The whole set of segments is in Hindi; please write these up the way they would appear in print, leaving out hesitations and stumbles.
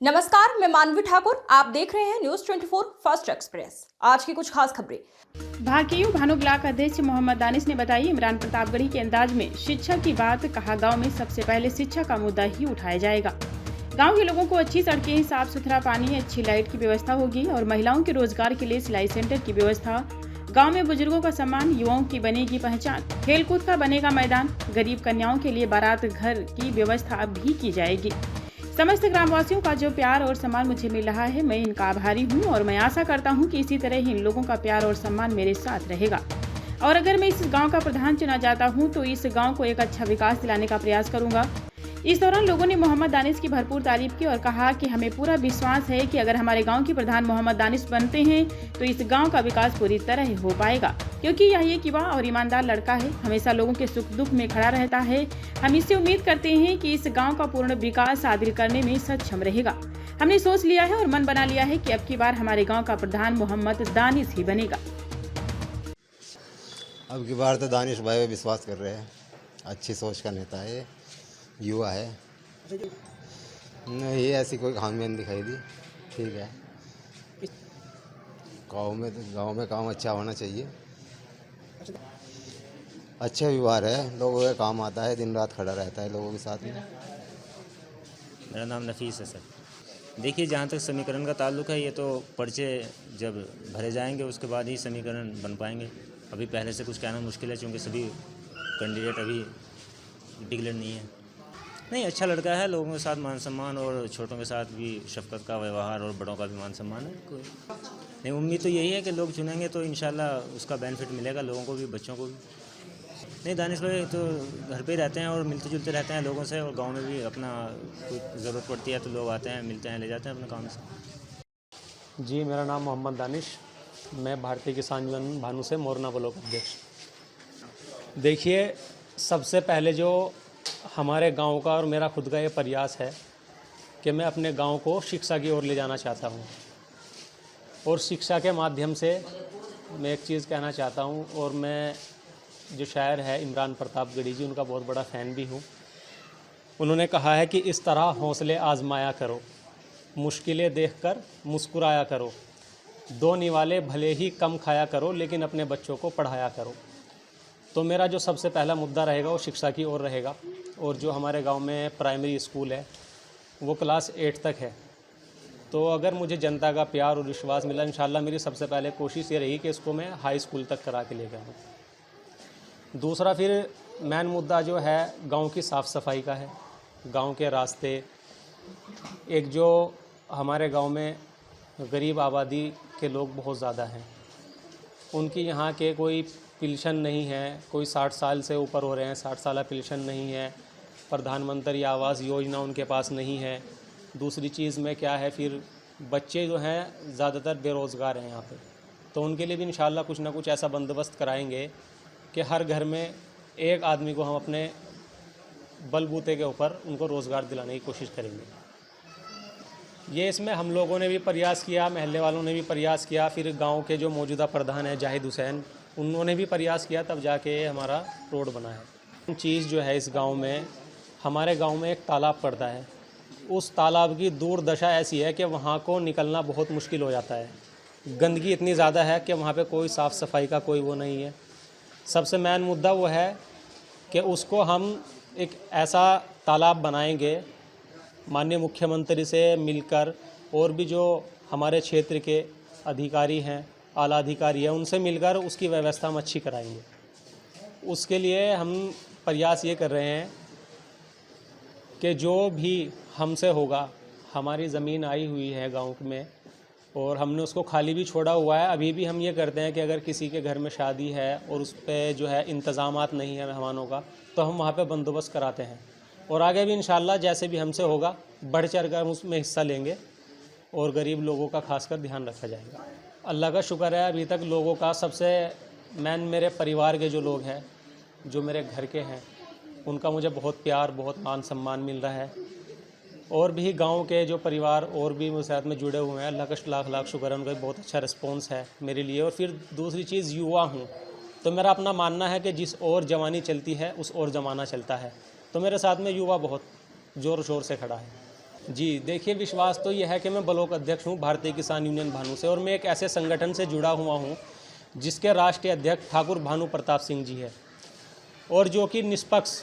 नमस्कार, मैं मानवी ठाकुर। आप देख रहे हैं न्यूज 24 फर्स्ट एक्सप्रेस। आज की कुछ खास खबरें। भाकियू भानु ब्लॉक अध्यक्ष मोहम्मद दानिश ने बताई, इमरान प्रतापगढ़ी के अंदाज में शिक्षा की बात कहा। गांव में सबसे पहले शिक्षा का मुद्दा ही उठाया जाएगा। गांव के लोगों को अच्छी सड़कें, साफ सुथरा पानी, अच्छी लाइट की व्यवस्था होगी और महिलाओं के रोजगार के लिए सिलाई सेंटर की व्यवस्था। गांव में बुजुर्गों का सम्मान, युवाओं की बनेगी पहचान, खेलकूद का बनेगा मैदान, गरीब कन्याओं के लिए बारात घर की व्यवस्था भी की जाएगी। समस्त ग्रामवासियों का जो प्यार और सम्मान मुझे मिल रहा है, मैं इनका आभारी हूं और मैं आशा करता हूं कि इसी तरह ही इन लोगों का प्यार और सम्मान मेरे साथ रहेगा। और अगर मैं इस गांव का प्रधान चुना जाता हूं तो इस गांव को एक अच्छा विकास दिलाने का प्रयास करूंगा। इस दौरान लोगों ने मोहम्मद दानिश की भरपूर तारीफ की और कहा कि हमें पूरा विश्वास है कि अगर हमारे गांव के प्रधान मोहम्मद दानिश बनते हैं तो इस गांव का विकास पूरी तरह हो पाएगा, क्योंकि यह एक युवा और ईमानदार लड़का है, हमेशा लोगों के सुख दुख में खड़ा रहता है। हम इससे उम्मीद करते हैं कि इस गांव का पूर्ण विकास हासिल करने में सक्षम रहेगा। हमने सोच लिया है और मन बना लिया है कि अब की बार हमारे गाँव का प्रधान मोहम्मद दानिश ही बनेगा। अब की बार तो दानिश भाई विश्वास कर रहे हैं, अच्छी सोच का नेता है, युवा है, नहीं ऐसी कोई खामी नहीं दिखाई दी। ठीक है, गांव में काम अच्छा होना चाहिए। अच्छा व्यवहार है, लोगों के काम आता है, दिन रात खड़ा रहता है लोगों के साथ में। मेरा नाम नफीस है सर। देखिए, जहाँ तक समीकरण का ताल्लुक है, ये तो पर्चे जब भरे जाएंगे उसके बाद ही समीकरण बन पाएंगे। अभी पहले से कुछ कहना मुश्किल है, क्योंकि सभी कैंडिडेट अभी डिक्लेयर नहीं है। नहीं, अच्छा लड़का है, लोगों के साथ मान सम्मान और छोटों के साथ भी शफकत का व्यवहार और बड़ों का भी मान सम्मान है। नहीं, उम्मीद तो यही है कि लोग चुनेंगे तो इंशाल्लाह उसका बेनिफिट मिलेगा लोगों को भी, बच्चों को भी। नहीं, दानिश भाई तो घर पे ही रहते हैं और मिलते जुलते रहते हैं लोगों से, और गांव में भी अपना कोई ज़रूरत पड़ती है तो लोग आते हैं, मिलते हैं, ले जाते हैं अपने काम से। जी, मेरा नाम मोहम्मद दानिश, मैं भारतीय किसान यूनियन भानु से मोरना ब्लॉक अध्यक्ष। देखिए, सबसे पहले जो हमारे गांव का और मेरा खुद का ये प्रयास है कि मैं अपने गांव को शिक्षा की ओर ले जाना चाहता हूं, और शिक्षा के माध्यम से मैं एक चीज़ कहना चाहता हूं, और मैं जो शायर है इमरान प्रतापगढ़ी जी, उनका बहुत बड़ा फ़ैन भी हूं। उन्होंने कहा है कि इस तरह हौसले आजमाया करो, मुश्किलें देखकर मुस्कुराया करो, दो निवाले भले ही कम खाया करो, लेकिन अपने बच्चों को पढ़ाया करो। तो मेरा जो सबसे पहला मुद्दा रहेगा वो शिक्षा की ओर रहेगा। और जो हमारे गांव में प्राइमरी स्कूल है वो क्लास 8 तक है, तो अगर मुझे जनता का प्यार और विश्वास मिला, इंशाल्लाह मेरी सबसे पहले कोशिश ये रही कि इसको मैं हाई स्कूल तक करा के लेकर आऊँ। दूसरा फिर मेन मुद्दा जो है गांव की साफ़ सफाई का है। गांव के रास्ते, एक जो हमारे गांव में गरीब आबादी के लोग बहुत ज़्यादा हैं, उनकी यहाँ के कोई पेंशन नहीं है, कोई 60 साल से ऊपर हो रहे हैं, 60 साल पेंशन नहीं है, प्रधानमंत्री आवास योजना उनके पास नहीं है। दूसरी चीज़ में क्या है, फिर बच्चे जो हैं ज़्यादातर बेरोज़गार हैं यहाँ पे, तो उनके लिए भी इंशाल्लाह कुछ ना कुछ ऐसा बंदोबस्त कराएंगे कि हर घर में एक आदमी को हम अपने बलबूते के ऊपर उनको रोज़गार दिलाने की कोशिश करेंगे। ये इसमें हम लोगों ने भी प्रयास किया, महल्ले वालों ने भी प्रयास किया, फिर गांव के जो मौजूदा प्रधान है जाहिद हुसैन, उन्होंने भी प्रयास किया, तब जाके हमारा रोड बना है। चीज़ जो है इस गांव में, हमारे गांव में एक तालाब पड़ता है, उस तालाब की दुर्दशा ऐसी है कि वहाँ को निकलना बहुत मुश्किल हो जाता है। गंदगी इतनी ज़्यादा है कि वहाँ पे कोई साफ़ सफाई का कोई वो नहीं है। सबसे मेन मुद्दा वो है कि उसको हम एक ऐसा तालाब बनाएंगे, माननीय मुख्यमंत्री से मिलकर और भी जो हमारे क्षेत्र के अधिकारी हैं, आला अधिकारी हैं, उनसे मिलकर उसकी व्यवस्था हम अच्छी कराएंगे। उसके लिए हम प्रयास ये कर रहे हैं कि जो भी हमसे होगा, हमारी ज़मीन आई हुई है गांव में और हमने उसको खाली भी छोड़ा हुआ है। अभी भी हम ये करते हैं कि अगर किसी के घर में शादी है और उस पर जो है इंतज़ामात नहीं है मेहमानों का, तो हम वहाँ पे बंदोबस्त कराते हैं। और आगे भी इंशाल्लाह जैसे भी हमसे होगा बढ़ चढ़ कर उसमें हिस्सा लेंगे और गरीब लोगों का खासकर ध्यान रखा जाएगा। अल्लाह का शुक्र है, अभी तक लोगों का सबसे मेन मेरे परिवार के जो लोग हैं, जो मेरे घर के हैं, उनका मुझे बहुत प्यार, बहुत मान सम्मान मिल रहा है। और भी गांव के जो परिवार और भी मेरे साथ में जुड़े हुए हैं, अल्लाह का लाख लाख शुक्र है, उनका बहुत अच्छा रिस्पॉन्स है मेरे लिए। और फिर दूसरी चीज़, युवा हूँ तो मेरा अपना मानना है कि जिस ओर जवानी चलती है उस ओर ज़माना चलता है, तो मेरे साथ में युवा बहुत ज़ोर शोर से खड़ा है। जी देखिए, विश्वास तो ये है कि मैं ब्लॉक अध्यक्ष हूँ भारतीय किसान यूनियन भानु से, और मैं एक ऐसे संगठन से जुड़ा हुआ हूँ जिसके राष्ट्रीय अध्यक्ष ठाकुर भानु प्रताप सिंह जी है, और जो कि निष्पक्ष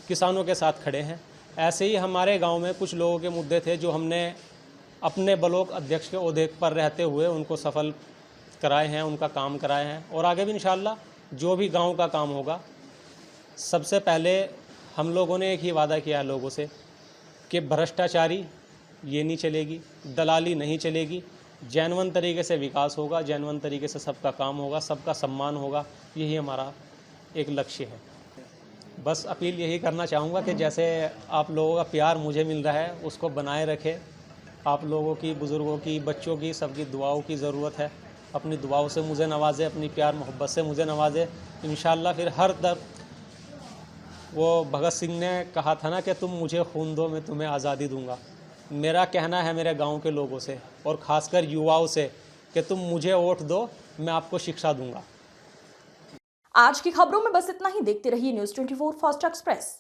किसानों के साथ खड़े हैं। ऐसे ही हमारे गांव में कुछ लोगों के मुद्दे थे जो हमने अपने ब्लॉक अध्यक्ष के ओहदे पर रहते हुए उनको सफल कराए हैं, उनका काम कराए हैं, और आगे भी इंशाल्लाह जो भी गांव का काम होगा, सबसे पहले हम लोगों ने एक ही वादा किया है लोगों से कि भ्रष्टाचारी ये नहीं चलेगी, दलाली नहीं चलेगी, जैनवन तरीके से विकास होगा, जैनवन तरीके से सबका काम होगा, सबका सम्मान होगा। यही हमारा एक लक्ष्य है। बस अपील यही करना चाहूँगा कि जैसे आप लोगों का प्यार मुझे मिल रहा है उसको बनाए रखें। आप लोगों की, बुज़ुर्गों की, बच्चों की, सबकी दुआओं की ज़रूरत है। अपनी दुआओं से मुझे नवाजें, अपनी प्यार मोहब्बत से मुझे नवाजें। इंशाल्लाह फिर हर तरफ, वो भगत सिंह ने कहा था ना कि तुम मुझे खून दो, मैं तुम्हें आज़ादी दूंगा। मेरा कहना है मेरे गांव के लोगों से और ख़ासकर युवाओं से कि तुम मुझे वोट दो, मैं आपको शिक्षा दूंगा। आज की खबरों में बस इतना ही। देखते रहिए न्यूज़ 24 फास्ट एक्सप्रेस।